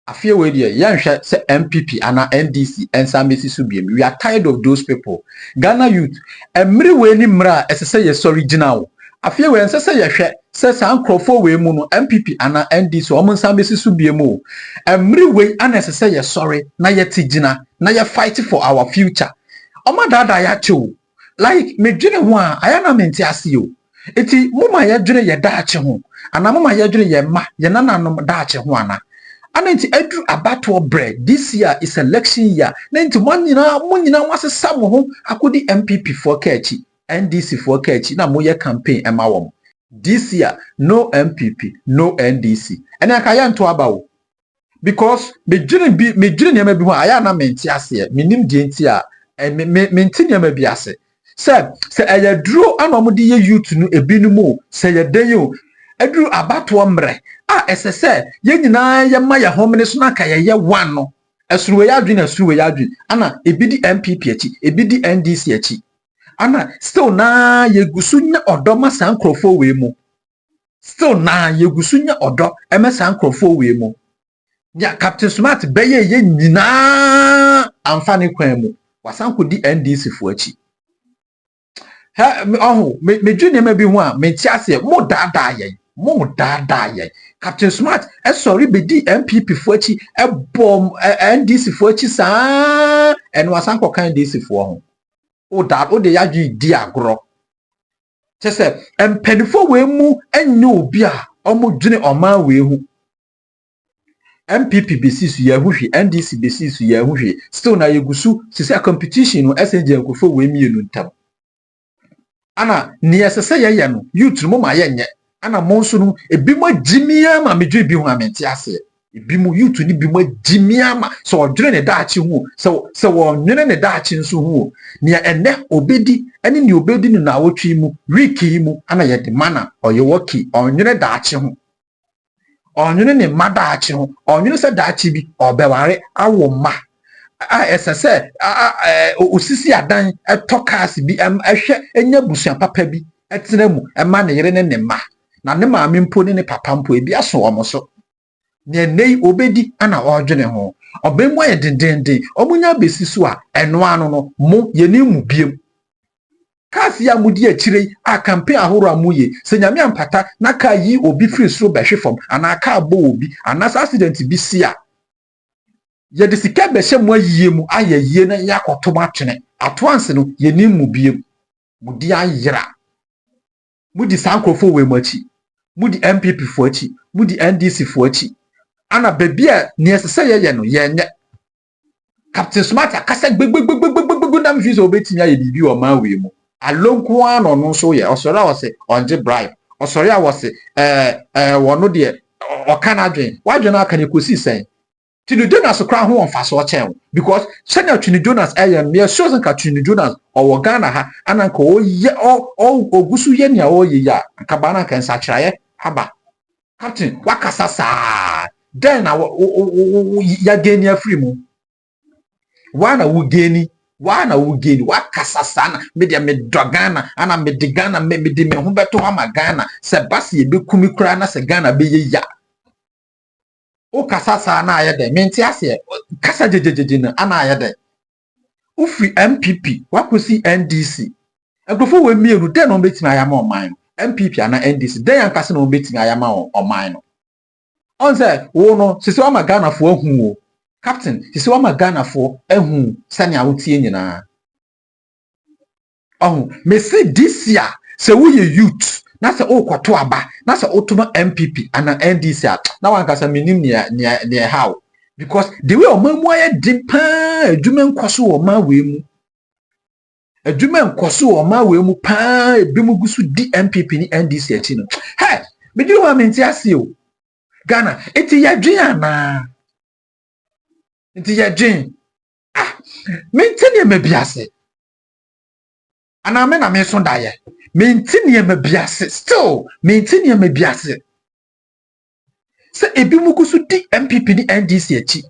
afie we dey yanhwe say NPP and NDC and Samesi subiem. We are tired of those people. Ghana youth, emri we ni mra esese ye original. Afie we ensese ye hwe say san crofo we mu no NPP and NDC o mon Samesi subiem. Emri we anesese ye sorry na ye tigina na ye fight for our future. Oma dada ya cho. Like me dwene ho a aya na menti ase yo. Eti muma ye dwene ye daache ho. Ana muma ye dwene ye ma ye nananom daache ho ana. And it's edu abattoir bread. This year is election year. Nenti monina wase samo ho akudi NPP for kechi, NDC for kechi na moye campaign emawom. This year no NPP, no NDC. And akaya nto abawo. Because me dwene nyama bi ho aya na menti ase, minim die nti a menti nyama bi ase. Se aya duro ana mo de ye youth nu ebinu mu se ye den yo eduru abato mre esese ye nyina ye ma ye homene so na ka ye one no esuruwe ya adwin ana ebidi NPP achi ebidi NDC achi ana still na ye gusunya odo ma san krofo we mu still na ye gusunya odo ema san krofo we mu ya Captain Smart beye ye nyina amfani kwan mu wasan ko di NDC fo achi me junior me bi ho a me ti ase mo dada ye Captain Smart sorry be di NPP fo achi bom NDC fo achi sa en wasan ko kan NDC fo ho o de yadwi di agro chese empenifo we mu enyo obi a omo dwene oman we hu NPP basis ye hwehwe NDC basis ye hwehwe still na yegusu sisi competition no SNJ nkofo we mienu ntam ana ni esese ye no youth mo ma ye nye ana monso no ebi mo jimia ma medwe bi ho amenti ase ebi mo youth ni bi mo jimia ma so odwene ne daachi hu so wonwene ne daachi nso hu ni ene obedi ene ni obedi ni na wotwi mu wiki mu ana ye de mana oye woki onwene daachi hu onwene ne ma daachi hu onwene se daachi bi obeware awo ma esese osisi adan etokas bi ehwe enya busuan papa bi etena mu ema ne yere ne ma na ne maame mpo ne papa mpo ebi aso omoso ne nei obedi ana odwene ho obemu ye dendenden omunya besi so a eno ano no mo ye ni mu biem kasi ya mudi akire a campaign ahoro amuye se nyame ampata na ka yi obi free so behwe fom ana aka abo obi ana accident bi sia ye de sika behye mo ayie mu ayeye na yakoto matwene atoanse no ye ni mu biem mudi ayira mudi sankrofo we machi mudi NPP fo achi mudi NDC fo achi ana bebia ni esese ye no ye nye Captain Smart akasa gbegbegbegbegbegbe na mfiso obetimi aye bibi o ma we mu alonko ano no so ye osori awose onje bribe osori awose wono de okanadwen wadwen aka ne kosi sen Tini Jonas kra ho on faso chen because senior Tini Jonas me shows nka Tini Jonas o Ghana ha ananka o ye ogusu ye ne o ye ya nka bana kan sa kiraye haba captain wakasa sa then ya geni afri mu wana wu geni wakasa sana me de me dogana ana me de Ghana me de me ho beto ha ma Ghana se basi e be kumi kra na se Ghana be ye ya o kasa sa na ayede menti ase kasa jejejeje na ana ayede ufi NPP wakosi NDC agrofo we mienu den no betimi ayama oman NPP ana NDC den yankase no betimi ayama oman no onse wo no sisi wa Ghana fo ahu o captain sisi wa Ghana fo ahu sani awotie nyina me say this year se wo ye youth na se okwato aba na se otuma NPP ana NDC na wankasa minim ne how because the way omamu aye dipa adwuma nkoso o ma we mu adwuma nkoso o ma we mu pa ebimu gusu di NPP ni NDC achi no hey bidi wa menti ase o Ghana eti yadwen ana eti yadwen menti ne mabiase ana me na me so daye Maintain me biase still maintain me biase se ebi mugusu di NPP ni NDC achi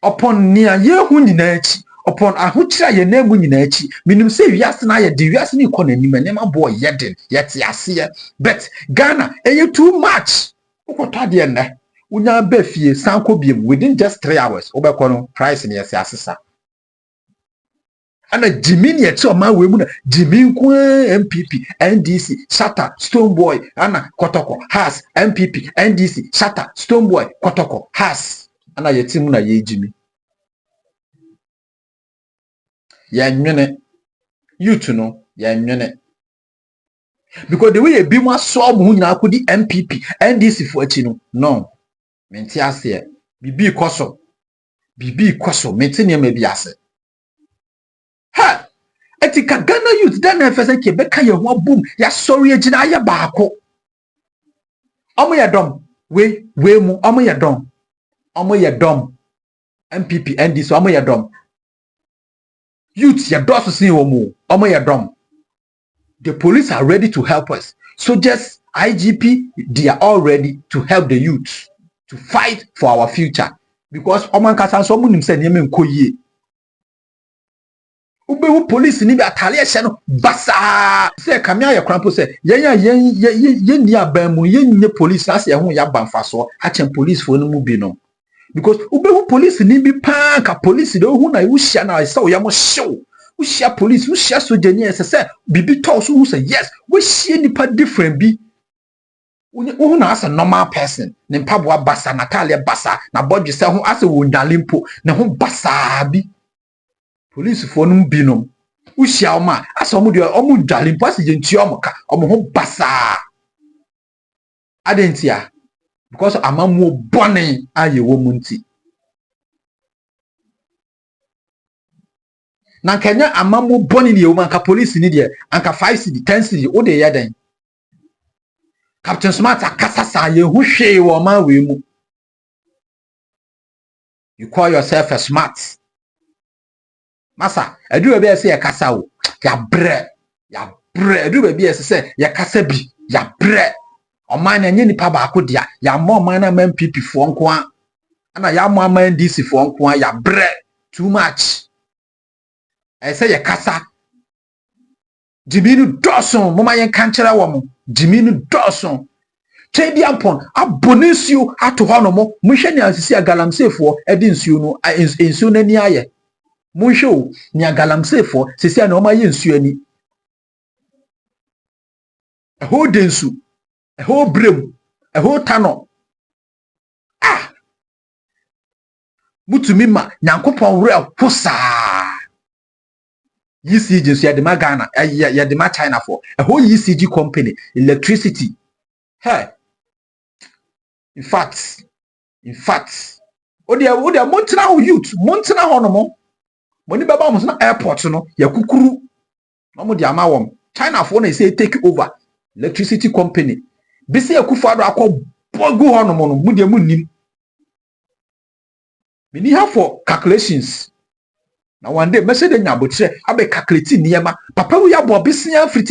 upon nia ye hu nyina achi upon ahokyira ye na mu nyina achi minim se wiase na ye de wiase ni kɔ nanim ne ma boy yeden yete ase but Ghana eye too much ukotade ne unya be fie sanko biem within just 3 hours obekọ no price ne yesi asesa ana Jimmy ne yeti o ma we mu na Jimmy nko NPP NDC Shatta StoneBwoy ana kotoko has NPP NDC Shatta StoneBwoy kotoko has ana yeti mu na ye Jimmy ya nwene youth no ya nwene because the way you be more so mu nyina akodi NPP NDC for achi no menti ase bibi koso menti ne ma bi ase ha etika Ghana youth dan na fese ke beka ye ho boom ya sorry agina ya baako omo ye dom we mu omo ye dom NPP NDC omo ye dom youth ya doso sin omo ye dom. The police are ready to help us. So just IGP, they are all ready to help the youth to fight for our future. Because Oman Kasan someone himself name Koye. Ube police ni be atale no basa. Say kamia ya krampo say ye ni abamu ye nye police as ye ho ya banfaso a chen police for no mu bi no. Because ube police ni bi pa ka police de hu na wu hia na say ya mo show. We share police, we share sojourner, say, Bibi talks who say yes, we share nipa different be. Who as a normal person, Nimpabwa Bassa, Natalia Bassa, na body say who as a Wundalimpo, na who Bassa be. Police for num binum. We share ma, as a Omu Dalimpo, as a Gentiomoka, Omo Bassa. Adentia, because I'm a more bonny, aye womanti. Na Kenya amamu boni ni o anka police ni de anka 5 cedi 10 cedi o de ye den Captain Smart akasa sa ye hu hwe wo ma we mu. You call yourself a smart masa adu be say kasa wo ya bre adu be say ya kasa bi ya bre o man na nye nipa ba ko dia ya mo man na MPP fo nko a na ya mo man NDC fo nko a ya bre too much. I say ye kasa Jiminu Dawson mama yen kanchera wo mo Jiminu Dawson Tedi ampon abonisio ato hono mo munhwe ni asisi agalamsefo edi nsuo no nsuo nani aye munhwe o ni agalamsefo sisi na o ma ye nsuo ani eho densu eho brem eho tano mutumi ma nyankopon wura kosa ECG so yadema Ghana yadema China for a whole ECG company electricity. Hey, in fact odia montana ho youth montana ho no mo moni baba mo na airport no ya kukuru no mo dia ma wom China for na say take over electricity company bisi yakufo ado akọ bogu ho no mo no mu dia mu nim mini have for calculations. Na one day message nya botre abe calculate niyema papa wi abo besia free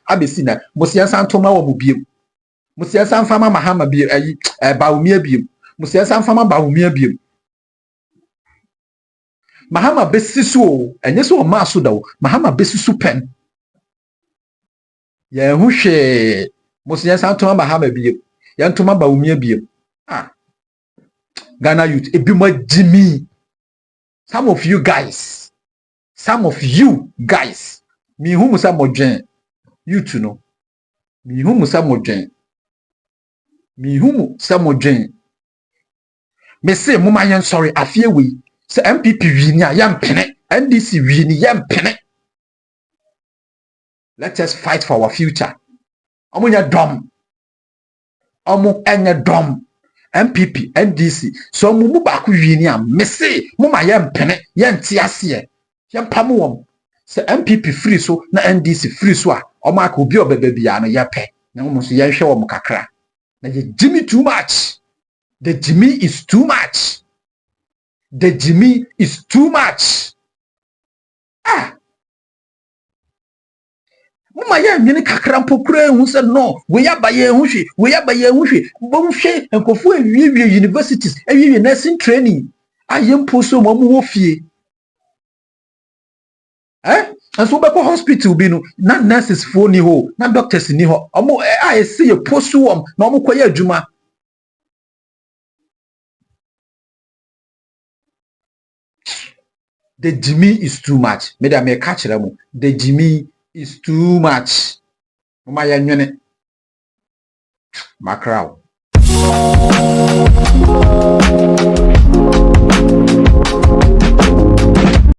abesi na mosia santoma wo biem mosia sanfama mahama biem ayi baumia biem mosia sanfama baumia biem mahama besisu enye so ma so dawo mahama besisu pen ye hu hwe mosia santoma mahama biem ya ntoma baumia biem Ghana youth ebimo Jimmy. Some of you guys, me whom some modern, you to know, me whom some modern, me say, Mama, sorry, I fear we say MPP wini yam pene, NDC wini yam pene. Let us fight for our future. Omo nya dom, omo enya dom. MPP NDC so mu ba ku wini am me say mu ma ye mpene ye nti ase ye mpam wom se MPP free so na NDC free so a o ma ka obi obeba bia no ye pe na mo so ye hwe wom kakra na ye Jimmy too much. The Jimmy is too much. Mama ya nwene kakra mpokura hu se no we ya ba ye hu hwe bo hwe enkofu awie universities awie nursing training ayempo so mo wo fie aso be hospital bi no na nurses fo ni ho na doctors ni ho omo see ye post wom na omo koye adwuma the Jimmy is too much. Me da me catch them. The Jimmy is too much. Mama ya nyone. Macrao.